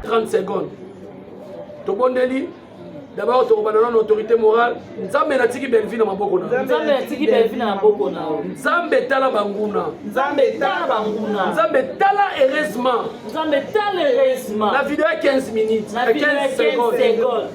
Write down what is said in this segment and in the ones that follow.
30 secondes. Tobondeli. D'abord, tu as une autorité morale. Nzambe na tiki belvi na maboko na. Nzambe na tiki belvi na maboko na. Nzambe tala banguna. Nzambe tala banguna. Nzambe tala heureusement. Nzambe tala heureusement. La vidéo est 15 minutes. La vidéo est 15 secondes.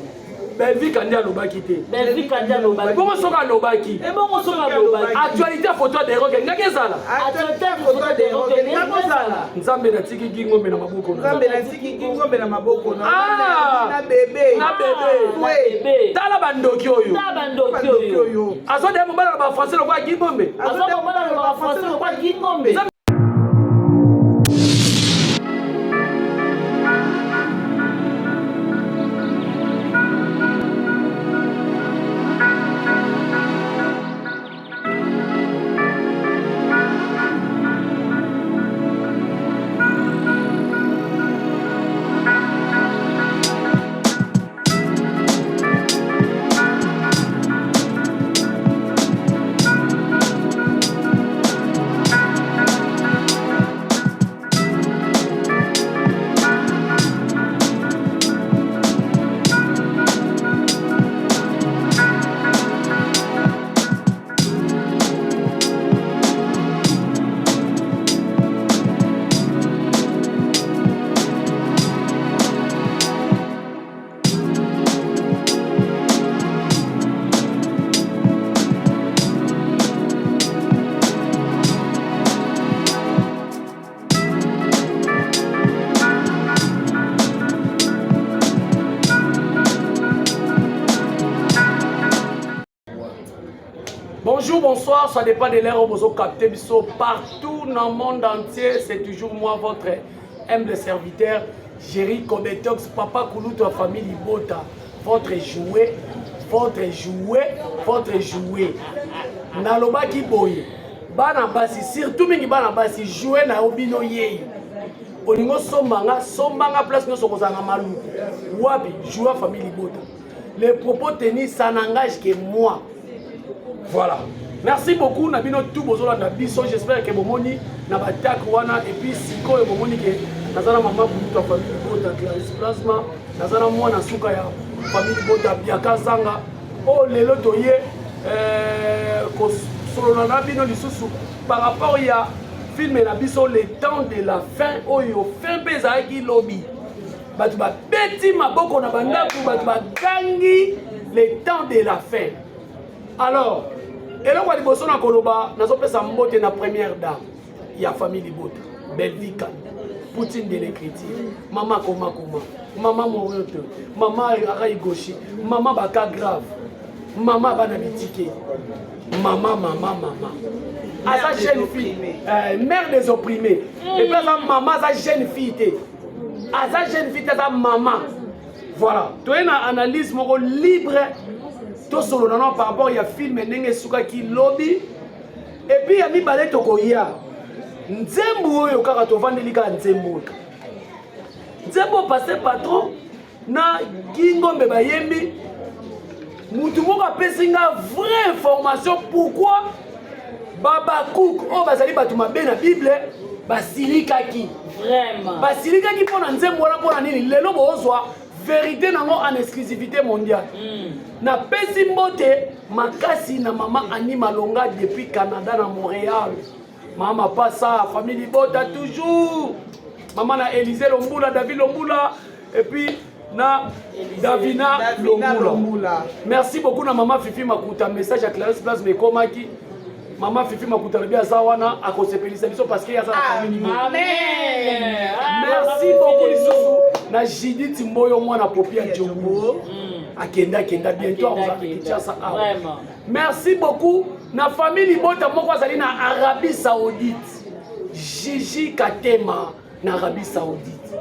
Belvi Kandia Lobaki te. Belvi Kandia Lobaki. Bon soka Lobaki. Et bon soka Lobaki. Actualité photo de rock ngakezala. Actualité photo de rock ngakezala. Nzambe na tiki gingombe na maboko na. Nzambe na tiki gingombe na maboko na. Na bébé. Na bébé. Tala bandoki oyo. Tala bandoki oyo. Azo de mbala na ba français lokwa gingombe. Azo mbala na ba français lokwa gingombe. Bonjour, bonsoir, ça dépend de l'heure où vous captez partout dans le monde entier. C'est toujours moi, votre humble serviteur, Jerry Kobetox, Papa Kouloutou, famille Libota. Votre jouet, votre jouet, votre jouet. Naloba ki boye. Bana basi, surtout mingi bana basi, jouer na obino yei. Olingo sombanga place no sokozanga malu. Wabi, jouer famille Libota. Les propos tenus, ça n'engage que moi. Voilà. Merci beaucoup Nabino tout bozola na biso. J'espère que bomoni na batak wana et puis siko e bomoni ke nazana mama Kouloutou famille Bota Clarisse Plasma, nazana mwana suka ya famille Bota Biaka Zanga. Oh lelo toye ko solo na bino lisusu par rapport ya film na biso le temps de la fin oyo fin peza ki lobby. Batu ba beti maboko na bandaku batu ba gangi le temps de la fin. Alors, et là, on a dit Koloba, nous avons fait mbote na première dame. Il y a famille Libota, Belvika, Poutine de l'écriture, maman Koma, maman Morote, maman Araï Goshi, maman Baka Grave, maman Banabitike, maman. À sa jeune fille, mère des opprimés. Et puis, maman, sa jeune fille, à sa jeune fille, sa maman. Voilà, tu as une analyse libre. Tout solo par rapport à film nenge suka ki lobby et puis ya mibale tokoya nzembo oyo kaka tovandeli kaka nzembo passé patron na Kingombe bayembi mutu moko apesi nga vraie information pourquoi Baba Cook o bazali bato mabe na Bible basilikaki vraiment basilikaki mpona nzembo wana mpona nini lelo bozwa vérité nango en exclusivité mondiale. Na pesi mbote makasi na maman Annie Malonga depuis Canada na Montréal. Maman passa famille Libota toujours. Maman na Élisée Lombula, David Lombula et puis na Davina Lombula. Merci beaucoup na maman Fifi Makuta message à Clarisse Place mais komaki. Maman Fifi Makuta le bien zawana à kosepelisa biso parce qu'il y a ça famille. Amen. Merci beaucoup les sous. Na Judith Mboyo mwana popi ya Djombo. Akenda bientôt vraiment. Merci beaucoup na famille Libota moko azali na Arabie Saoudite. Gigi Katema na Arabie Saoudite.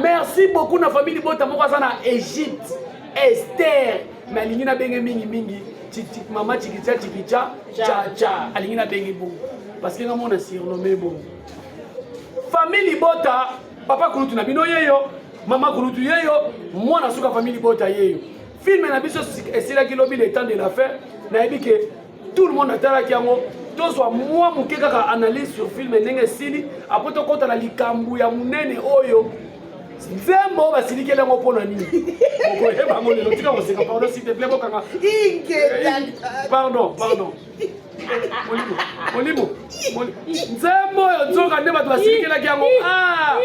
Merci beaucoup na famille Libota moko azali na Égypte. Esther mais alingi na benge mingi mama chikicha cha alingi na benge bon parce que ngamo na surnommé bon. Famille Libota papa Kouloutou na bino yeyo Maman Kouloutou yeyo, moi na suka famille Bota yeyo. Film na biso esila ki lobi le temps de la fin, na yebi que tout le monde atala ki yango, to soit moi muke kaka analyse sur film ndenge sili, après to kota na likambu ya munene oyo. Nzembo basiliki lengo pona nini. Okoye bango lelo tika koseka pardon s'il te plaît bokanga. Pardon. Molimo. Nzembo yo nzoka nde bato basiliki la yango. Ah.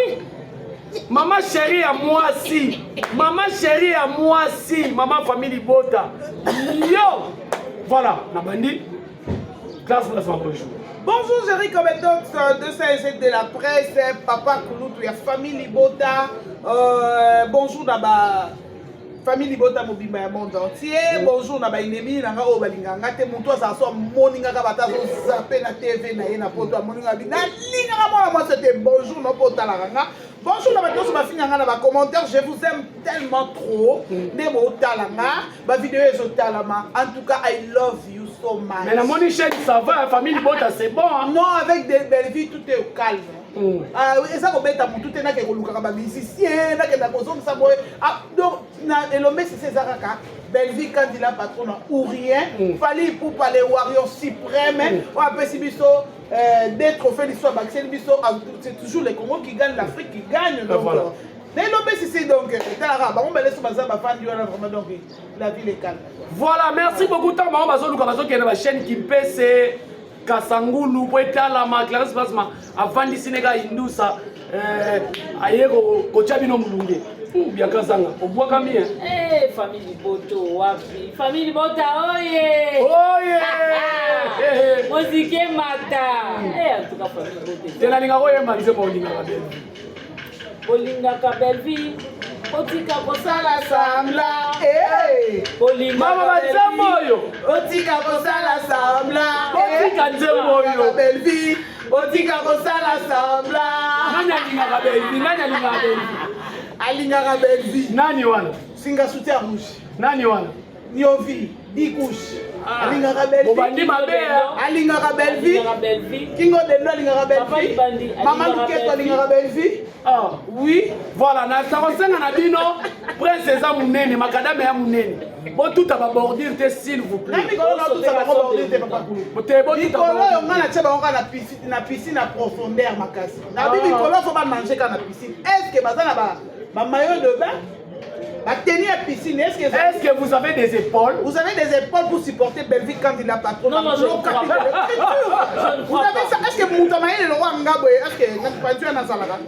Maman chérie à moi si. Maman chérie à moi si. Maman famille Bota. Yo. Voilà, Nabandi. Classe pour la soirée. Bonjour, Jerry Cometox de CSC de la presse, Papa Kouloutou, ya famille Libota. Bonjour, Naba. Famille Libota Mobimba ya monde entier. Bonjour, Naba Inemi, Nanga Obalinganga, te Moutoua, ça soit Moninga Kabata, zappé na TV, na Yena Poto, Moninga Bina, Linga, moi c'était bonjour, no Pota Laranga. Bonjour, la vidéo sur ma fille, dans les commentaires, je vous aime tellement trop. Nemo Talanga, ma vidéo est au Talama. En tout cas, I love you so much. Mais la money chaîne, ça va, la famille Bota, c'est bon. Hein? Non, avec des belles vies, tout est au calme. Et ça, tout est là, que musicien, donc, l'homme, c'est Césaraka. Belle-vie candidat patron ou rien. Fallait pour parler warrior suprême. On appelle si biso des trophées l'histoire c'est toujours les Congos qui gagnent, l'Afrique qui gagne. Donc, mais l'homme, c'est donc, on va laisser la ville est calme. Voilà, merci beaucoup. Tant que la chaîne qui pèse Kasangulu, Poetalama, Clarisse Basma, avant du Sénégal, Indousa, Ayero, Kochabino Mulunge. Bien Kazanga, au bois Camille. Eh, famille Boto, wapi. Famille Bota, oye! Oye! Musique Mata. Eh, en tout cas, famille Boto. C'est la ligne oye, manze Bolinga Belle. Bolinga Kabelvi. Otika Kosala Samla. Eh! Bolinga Mama Nzemoyo. Otika Kosala Samla. Otika Nzemoyo. Belvi. Otika Kosala Samla. Nanya linga Kabelvi, Nanya linga Kabelvi. Alingara Belvi. Nani wana? Singa soutien rouge. Nani wana? Niovi. Dikouche. Alingara Belvi. Bobandi Mabea. Alingara Belvi. Kingo Dendo Alingara Belvi. Maman Luketo Alingara Belvi. Ah, oui. Voilà, na tarosenga na bino. Prince eza munene, makadame ya munene. Bon tout à bordir s'il vous plaît. Nami kolo tout ça va bordir te papa kulu. Mikolo yo ngana tsheba onga na piscine à profondeur makasi. Na bibi kolo faut pas manger quand na piscine. Est-ce que bazana ba maillot de bain? La tenue à piscine, est-ce que vous avez des épaules? Vous avez des épaules pour supporter Belvique quand il a patron? Non, je ne crois pas. Vous avez ça? Est-ce que Moutamaï est le roi Ngabwe? Est-ce que tu as un Zalaka?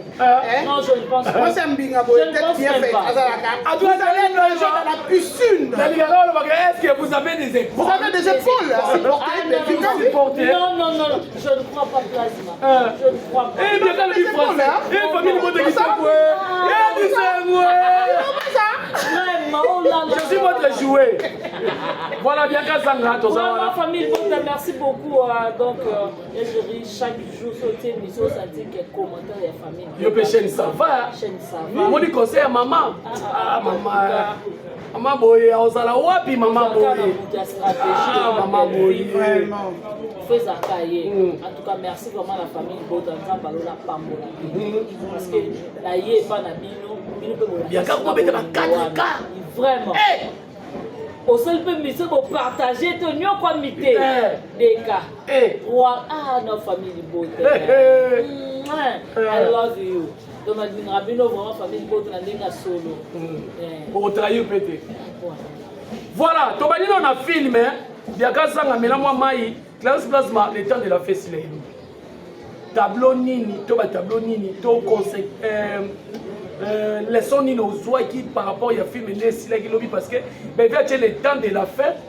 Non, je ne pense pas. Moi, c'est un Bingabwe. Peut-être bien fait. Vous allez nager dans la piscine. Est-ce que vous avez des épaules? Vous avez des épaules à supporter? Non, je ne crois pas plasma. Je ne crois pas. Eh bien, quand le français, eh, famille Bote qui je suis votre jouet. Voilà bien Kazanga. Vraiment, famille Bote, merci beaucoup. Donc, je chaque jour sauter émission, ça dit quelques commentaires de la famille. Yo pe chaîne ça va. Chaîne ça va. Moi dis conseil à maman. Ah maman. Maman boye ozala wapi maman boye. Ah maman boye. Vraiment. Fais ça cahier. En tout cas, merci vraiment à la famille Bote en Pambola. Parce que la yé pas na bino. Bien quand on met dans 4K. Vraiment. Au seul peu mission pour partager ton nio comme mité. Des cas. Ah notre famille Bote. I love you. Donc on a bien vraiment famille Bote na ndinga solo. Pour trahir pété. Voilà, to bani on a filmé. Bien quand ça ngamela moi mai, Clarisse Plasma le temps de la fête là. Tableau nini, to ba tableau nini, to conseil les sons ni nos oies qui par rapport à film lobby parce que ben vient le temps de la fête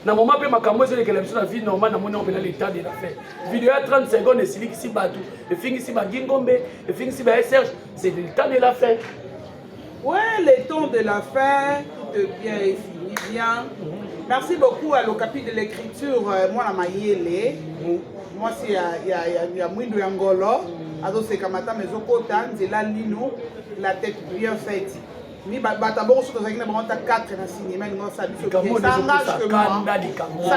na moment pe makambo c'est que la vie normale na mona on le temps de la fête vidéo à 30 secondes et sili qui batu le film ici ba Gingombe le film ici ba Serge c'est le temps de la fête. Ouais, le temps de la fête tout est bien et fini bien. Merci beaucoup à l'Ocapi de l'écriture moi la Mayele. Moi c'est il y a Mwindo Yangolo. Alors c'est comme ça mais Zokotan c'est là Lino la tête bien faite. Mi d'abord sur les gens 4 dans cinéma nous ça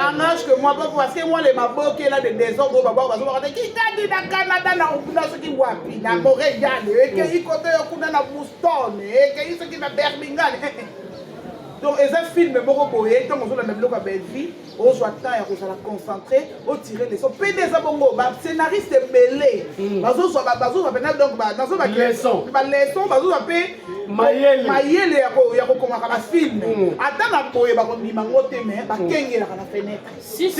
engage que moi parce que moi les mabok là des désordres baba parce que qui t'a dit dans Canada na ce qui wapi na Montréal et que il côté kuna na Boston et que ce qui na Birmingham donc ils ont filmé beaucoup boyer donc on a même le belle vie on soit temps et on la concentrer on tirer les sons PD ça bongo ba scénariste mêlé bazo soit maintenant donc ba dans ba leçon bazo appelé mayele ya ko koma ka film ata na boye ba ko ndima ngote mais ba kengela ka na fenêtre si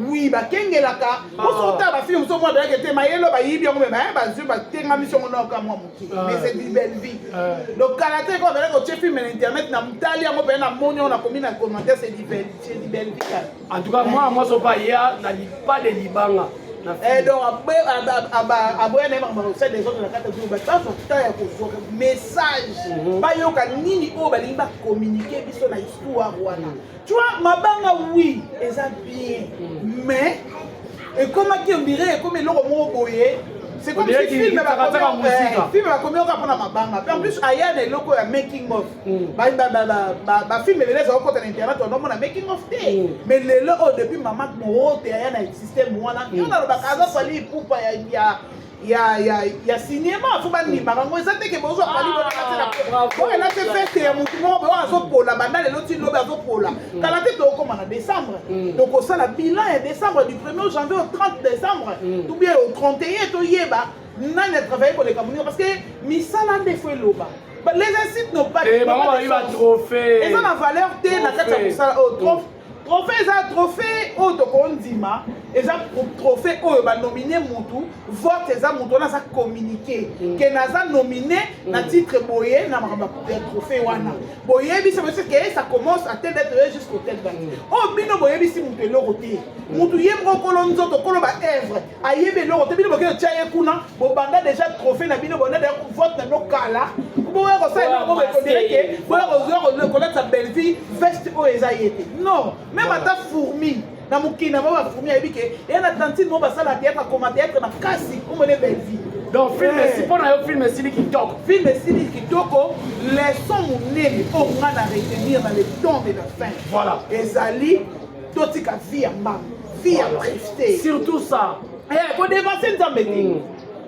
oui ba kengela ka on sorta ba film so moi de que te mayele ba yibi ngo mais ba zu ba tenga mission ngo ka moi muki mais c'est une belle vie donc karaté ko ba ko film na internet na mtali ngo ba na moni on a commis na commentaire c'est une belle vie en tout cas moi so pas ya na pas de libanga. Et donc, après, des autres, message. Pas yo nini o bali ba communiquer biso na histoire wana. Tu vois, mabanga oui, ça bien. Mais et comment qui on dirait comme le mot boyer, c'est comme si film va combien on va prendre mabanga. En plus aya des locaux ya making of. Ba film les autres côté internet on a making of day. Mais les là depuis maman mo te aya na système wana. On a ba kaza fali poupa ya cinéma faut pas ni marango ezate ke bozo fali bona katela. Bon là c'est fait ya mutu mo ba zo pola banda le loti lobe zo pola. Kala te to comme en décembre. Donc on ça la bilan en décembre du 1er janvier au 30 décembre. Tout bien au 31 to yeba. N'a travaillé pour les Camerounais parce que Misala ne fait l'oba. Les incites n'ont pas de trophée. Et ça la valeur T na kata trophée ça trophée autokondima et ça trophée o ba nominé mutu vote ça mutu na ça communiquer que na ça nominé na titre boyer na makamba trophée wana boyer bi ça veut dire que ça commence à telle date jusqu'au tel date o bino boyer bi si mutu lo côté mutu yembo kolonzo to kolo ba œuvre ayebe lo côté bino boke tchaye kuna bo banda déjà trophée na bino bona d'ailleurs vote na lokala bo ko ça no bo ko dire que bo ko le connaître sa belle vie veste o ezayete non même à ta fourmi na mukina ba fourmi ayebi ke et na tantine mo ba sala théâtre comme théâtre na kasi o mone belle vie donc film si pour na film sili kitoko les sons monene o ngana retenir dans les temps de la fin voilà ezali totika vie ya mbam vie ya presté surtout ça ko dévancer nzambe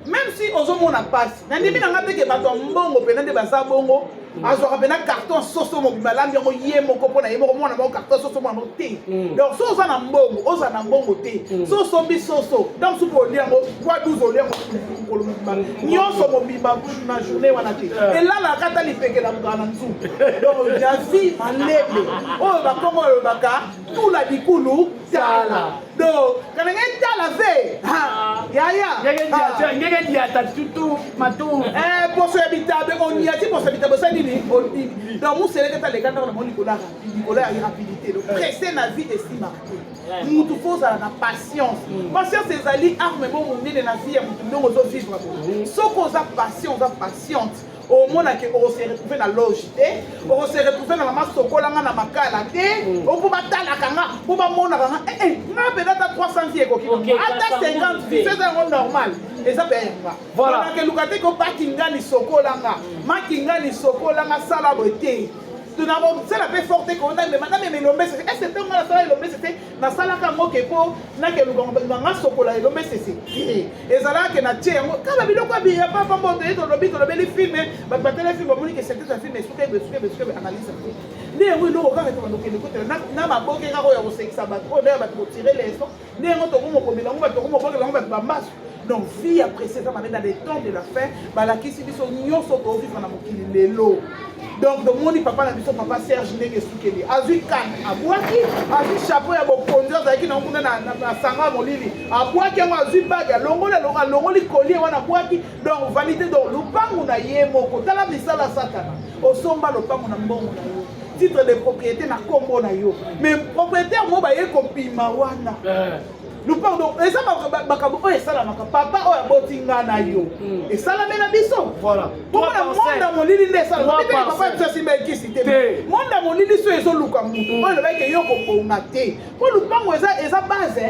même si ozomona passe na ndimi na ngate ke bato mbongo pena de basa bongo azwaka pena carton soso mobimba lambi yango ye moko mpona ye moko mwana moko carton soso mwana moko te donc so oza na mbongo oza na mbongo te so osombi soso donc supu olia yango kwa 12 olia yango mokolo mobimba nyonso mobimba na journée wana te elalaka ata lipekela mokala na nzu donc ya vie malebe oyo bakongo oyo baka tula bikulu tala donc kanenge tala ve yaya ngeke diata tutu matu poso ya bitabe on y a dit poso ya bitabe ça dit dans mon série que les gars dans mon Nicolas a rapidité donc pressé na vie de si marqué mutu faut ça la patience c'est ali arme bon on est na vie mutu donc on vivre so cause patience au moins on se retrouver dans loge on se retrouver dans la masse sokolanga na makala on peut batala kanga pour ba mona kanga na peut-être 300 vie ko ata 50 vie c'est un normal et ça ben voilà que lukate ko bakinga ni sokolanga makinga ni sokolanga sala beauté tu n'as pas c'est la paix forte qu'on a mais madame mais l'homme c'est est-ce que moi la sala l'homme c'était na sala ka mo ke po na ke lukanga sokola l'homme c'est et ça là que na tie kala biloko bi ya pas bon de to lobi les films ba batela film ba que c'était un film suke analyse ne oui no ka to ke ko na maboke ka ko ya ko sekisa ba ko na ba ko tirer les sons ne ngo to ko mo ko bilango ba to ko mo ko bilango ba masse donc vie après ça va dans les temps de la fin ba la kisi biso nyonso to vivre na mokili lelo donc de moni papa na biso papa Serge ndenge sukeli azui kan abwaki azui chapeau ya bokonzi azaki na nguna na sanga molili abwaki ngo azui baga longoli collier wana abwaki donc validé donc lupangu na ye moko tala misala satana osomba lupangu na mbongo na yo titre de propriété na kombo na yo mais propriétaire mo ba ye kopima wana nous pardon et ça bakabo o esala maka papa o ya botinga na yo esala mena biso voilà pour la monde molili ne sala papa tu as simba qui cité monde molili so ezo luka mutu o le ba ke yo ko ponga te ko lupango eza base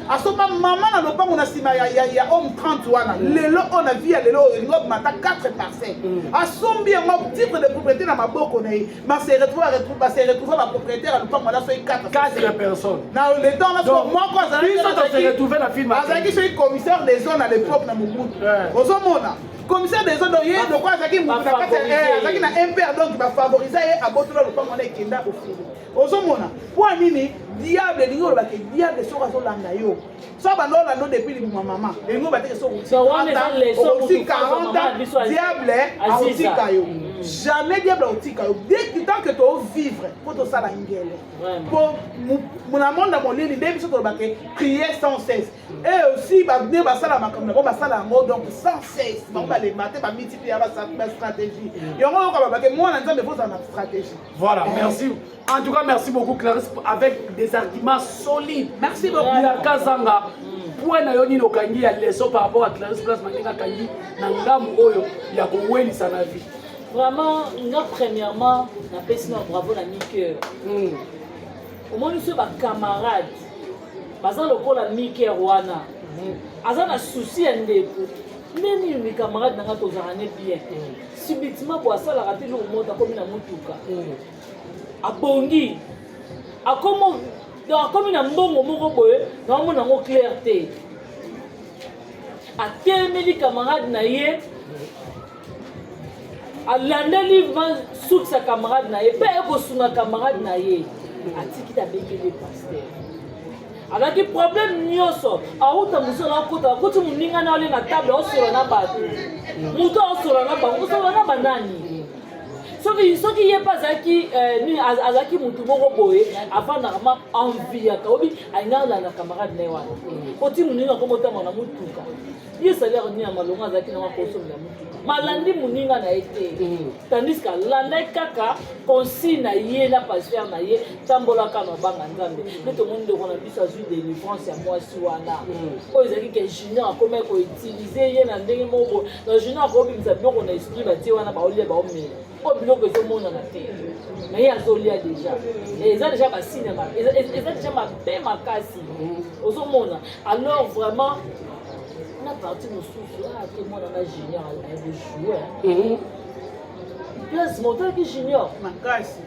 asoba mama na lupango na sima ya homme 30 wana lelo on a vu lelo ngob mata 4 parcelles asombi ngob titre de propriété na maboko na ye ma se retrouver la propriétaire à lupango na so 4 personnes na le temps là moi Ils ont retrouvé la film. Azaki c'est commissaire des zones à l'époque na Mobutu. Ozomona. commissaire des eaux doyer de quoi ça qui m'a fait na impère donc va favoriser à botola le pas on kenda au fil ozomona pour nini diable lingo ba ke diable so ka so landa yo so ba no lando depuis le maman lingo ba te so 40 diable a otika yo jamais diable a otika yo dès que tant que tu vivre faut to sala ngele pour mon monde dans mon lit dès que to ba ke prier sans cesse et aussi ba venir ba sala makambo ba sala ngo donc sans cesse ba les matin ba multiplier ba stratégie yo ngo ka ba ke moi na nzambe faut ça na stratégie. Voilà, merci. En tout cas, merci beaucoup Clarisse avec des arguments solides. Merci beaucoup. Il y a Kazanga. Pour na yoni no kangi ya leçon par rapport à Clarisse Place Maninga kangi na ngamu oyo ya ko weli sana vie. Vraiment, nous premièrement, na pesi na bravo na Mickey. Au moins nous sommes camarades. Parce que le col a Mickey Rwana. Azana souci ndeko. Même mes camarades na to zane bien. Subitement pour ça la raté le monde comme na mutuka. Abongi akomo akomi na mbongo moko boye na mona ngo clarté atemeli camarade na ye alandeli van souk sa camarade na ye pe ko sunga camarade na ye atiki ta bekele pasteur alaki problème nyoso auta musala kota kuti muninga na ole na table osolo na bato muto osolo na bango osolo na banani soki ye pas zaki ni azaki mutu moko boye avant na ma envie ya kaobi ainga na camarade na wana oti muninga ko motama na mutuka ye salaire ni ya malonga azaki na makoso na mutuka malandi muninga na ete tandis que landa kaka consigne na ye na pasteur na ye tambola kana banga nzambe neto monde ko na biso azui délivrance ya mwasi wana o ezaki ke junior akoma ko utiliser ye na ndenge moko na junior akobi msabi ko na esprit ba tie wana ba olie ba omela o biloko ezomona na te mais ye azolia déjà eza déjà basigne eza déjà mabe makasi ozomona alors vraiment na partie mosusu ke mwana na junior ayebi jouer place montant ki junior makasi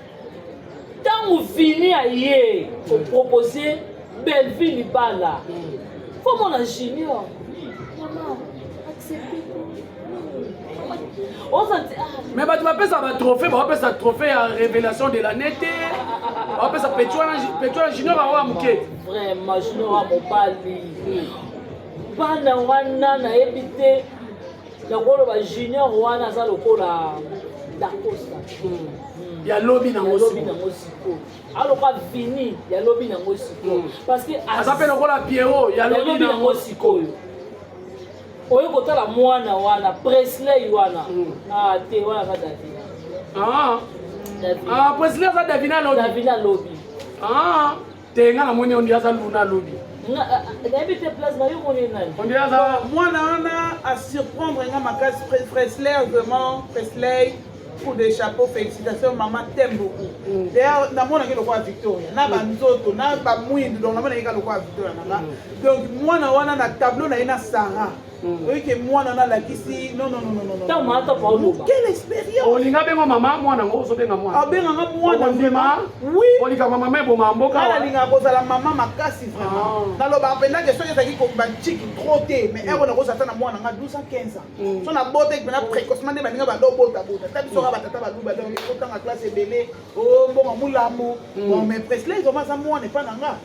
ntango fini aye opropose Belleville libala fo mona junior mama accepte. Mais tu vas faire un trophée, tu vas faire un trophée à révélation de l'année. Tu vas faire un pétrole junior à Mouké. Vraiment, junior à Mobali. Bana wana na ebité. La rôle junior wana za lokola Dacosta. Il y a lobby dans aussi. Alors pas fini, il y a lobby dans aussi. Parce que ça s'appelle lokola Pierrot, il y a lobby dans aussi. Oyo kotala mwana wana Presley wana te wana ka Davina Presley za Davina lobby tenga na moni on dia za Luna lobby na habite place na yo moni nani on dia za mwana wana à surprendre nga makasi Presley vraiment Presley pour des chapeaux félicitations maman t'aime beaucoup d'ailleurs na mona ke lokwa Victoria na banzoto na ba mwindu donc na mona ke lokwa Victoria na donc mwana wana na tableau na ina Sarah. Oui, que moi, on a la kissi. Non. Quelle expérience! On y a bien maman, moi, on a bien maman. Ah, bien maman, moi, on a bien maman. Oui. On y a maman, mais bon, maman. Ah, la la maman m'a cassé vraiment. Dans le bar, pendant que soit qui comme bantique trotté, mais elle on a reçu à moi, on a 12 ans, 15 ans. Son a boté, mais précocement, des manières à l'eau, bota. T'as vu sur la batata, la double, donc autant la classe est belle. Oh, bon, moulamo. Bon, mais Presley, ils ont pas ça, moi, on n'est pas dans là.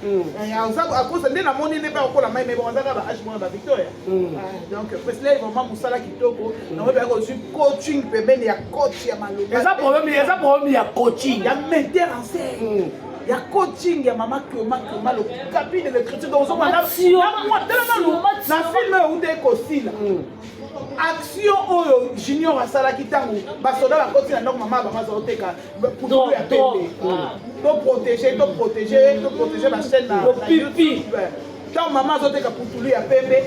À cause de la monnaie, n'est pas encore la même, mais bon, on a la H, moi, la Victoria. Donc Presley vraiment musala kitoko na wewe yako coaching pembeni ya coach ya Maloma. Eza problème ya coaching. Ya metteur en scène. Ya coaching ya mama Kioma le cabine de l'écriture donc on a na film où des kosila. Action oyo junior asala kitango basoda ba koti na ndoko mama ba mazoteka pour ya pembe. To protéger la chaîne na YouTube. Tant maman azoteka pour ya pembe.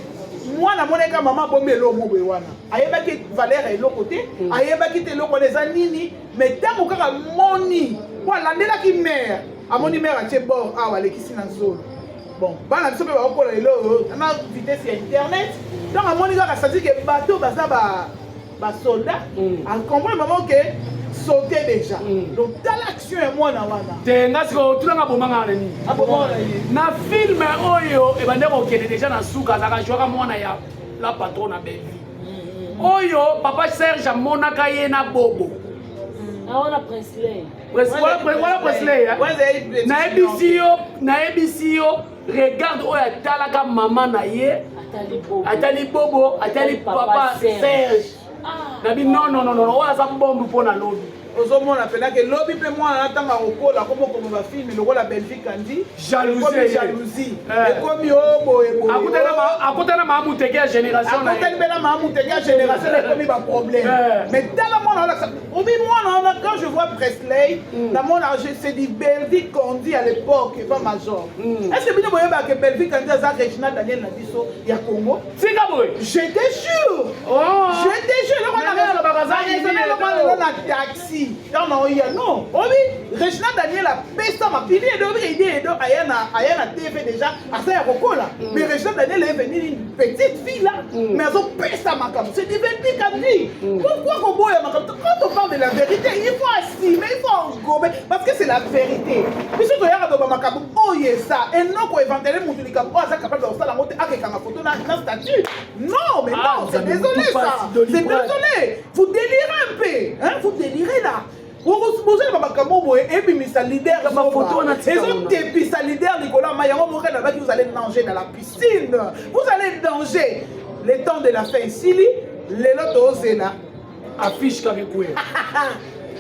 Moi na moneka maman bomelo mo boy wana ayebaki valeur eloko te ayebaki te eloko les anini mais tant kaka moni wala ndela ki mère amoni mère atie bord awa lekisi na zolo bon bana biso pe ba kola elo na vitesse ya internet donc amoni kaka sadi ke bateau baza ba soldat en comprendre maman que sauter déjà donc dans l'action et moi na wana tenga siko tulanga bomanga nani na film oyo e bande ko kende déjà na suka za ka joka mwana ya la patronne Belleville Oyo, papa Serge a monaka yena bobo. Ah, on a Presley. Voilà Presley. Naebisi yo, regarde oyo talaka maman na ye. Atali bobo, atali papa Serge. Nabi non, oyo za bombe pona lobi. Ozomona pena que lobby pe moi na tanga okola comme va film le la Belgique andi jalousie comme obo ebo akutana mamu teke génération na akutana mamu teke génération na comme ba problème mais dans la moi obi moi quand je vois Presley la mon c'est dit Belgique qu'on dit à l'époque pas major est-ce que bino boyeba que Belgique andi za Regina Daniel na biso ya Congo sika boy j'étais sûr le on a na taxi non, oui, Regina Daniel a payé ça, ma fille, Ayana TV déjà, à ça, mais Regina Daniel est venue une petite fille là, mais elles ont payé ça, ma cam. C'est du Belgique à dire. Pourquoi quand on parle de la vérité, il faut assumer, il faut engommer, parce que c'est la vérité. Puis si tu regardes dans ma cam, oh, il y a ça, et non, quand éventuellement, mon télécam, oh, ça capable de faire la montée avec un photo dans un statut. Non, mais non, c'est désolé ça. C'est désolé. Vous délirez un peu, hein, vous délirez là. Vous avez leader sa leader Nicolas Mayango, vous allez nager dans la piscine. Vous allez danger. Le temps de la fin, Sili, les lotos c'est là. Affiche Kakekoué.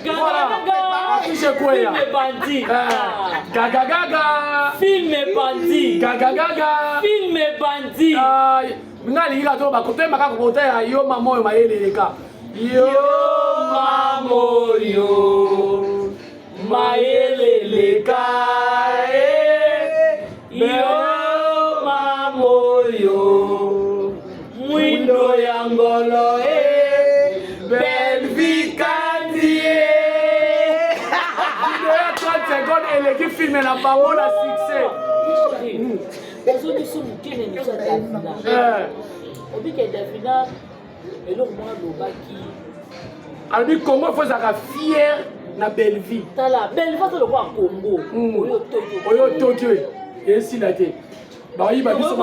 Voilà. Affiche Koué. Film bandit. Gaga gaga. Film bandit. Gaga gaga. Film bandit. Ngali ila to ba kote maka kote yo mamoyo mayeleleka. Yo mamoyo mayeleleka. Yo mamoyo mwindo ya ngolo belle vie candie. 30 secondes et l'équipe filme n'a pas bon la succès. Aujourd'hui, nous sommes Davina. Obi ke Davina, et le roi Lobaki. Alors, comment faut ça fier na belle vie? Tala, belle vie, c'est le roi Congo. Oyo Tokyo. Et ainsi la tête. Bah, il va dire ça.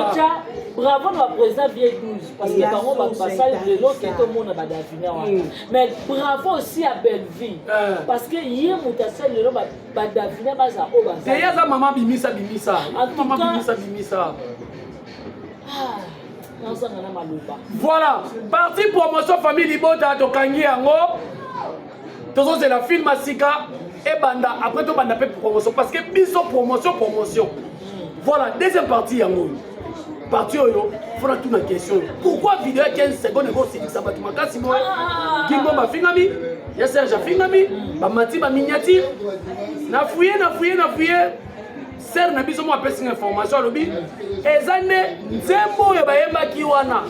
Bravo, le président vieille 12. Parce que quand on va passer le lot, tout le monde a Davina. Mais bravo aussi à belle vie. Parce que hier, on a fait le lot, Davina, ça a c'est hier, ça maman bimisa. Maman bimisa. Voilà, partie promotion famille Libota Tokangi Yango. Toujours c'est la film Asika et Banda. Après tout Banda fait promotion parce que biso promotion. Voilà, deuxième partie Yango. Partie Oyo, faut la toute la question. Pourquoi vidéo 15 secondes et c'est ça va tout ma casse moi. Kimbo ma fingami, ya Serge fingami, ba mati ba miniature. Na fouiller. Ser na biso mo apesi information lobi ezane nzembo ya bayemba kiwana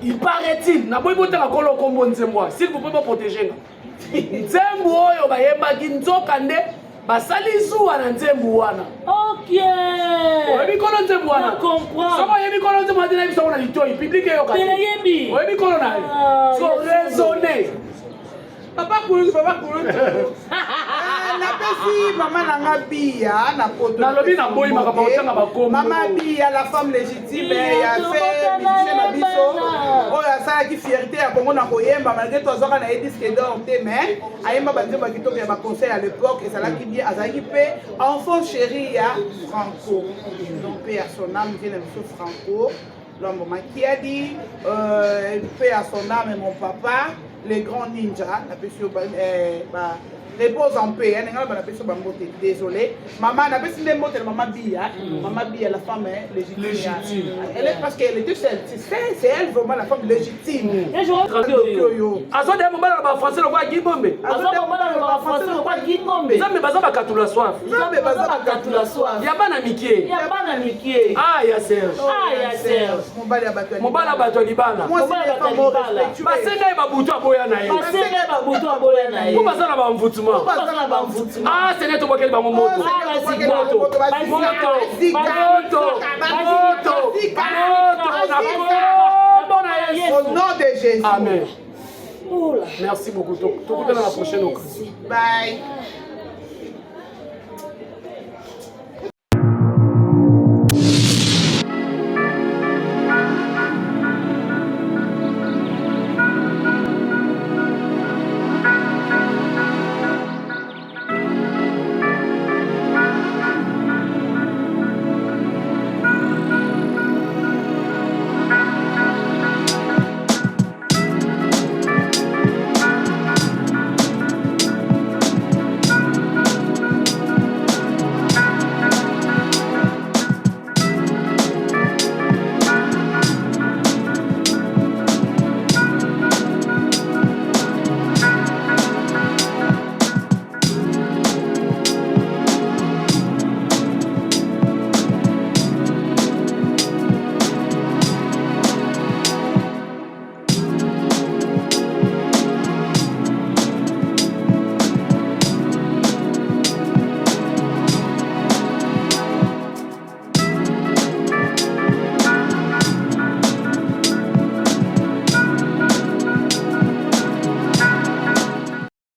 il paraît-il na boy botanga kolo kombo nzembo s'il vous plaît pas protéger nzembo oyo bayemba ki nzoka nde basali zuwa na nzembo wana. OK oyebi kolo nzembo wana comprends soko yebi kolo nzembo wana na biso na litoi public yo ka yebi oyebi kolo na so raisonner Papa Kouloutou. Napesi maman nanga Bia na poto. Na lobi na boy maka baotanga bakombo. Maman Bia la femme légitime ya fait musicien na biso. Oyo asalaki fierté ya Congo na koyemba malgré tout azoka na disque d'or te mais ayemba banzembo ya kitoko ya ba conseil à l'époque ezalaki bien azalaki pe enfant chéri ya Franco. Donc paix à son âme vient monsieur Franco. L'homme qui a dit paix à son âme et mon papa. Les grands ninjas, repose en paix, désolé. Maman, maman Bia, la femme légitime. Elle est parce qu'elle était seule. C'est elle vraiment la femme légitime. Et je rentre Azo de moment na ba français le quoi Guimombe. Azo moment na français le quoi Guimombe. Zambe baza ba katula soif. Zambe baza ba katula soif. Ya bana mikie. Ah ya Serge. Mobala bato libala. Basenga ba butu aboya na ye. Ko baza na ba mvutuma. Ah, c'est net au bois ba moto. Au nom de Jésus. Amen. Merci beaucoup. Tout à la prochaine occasion. Bye.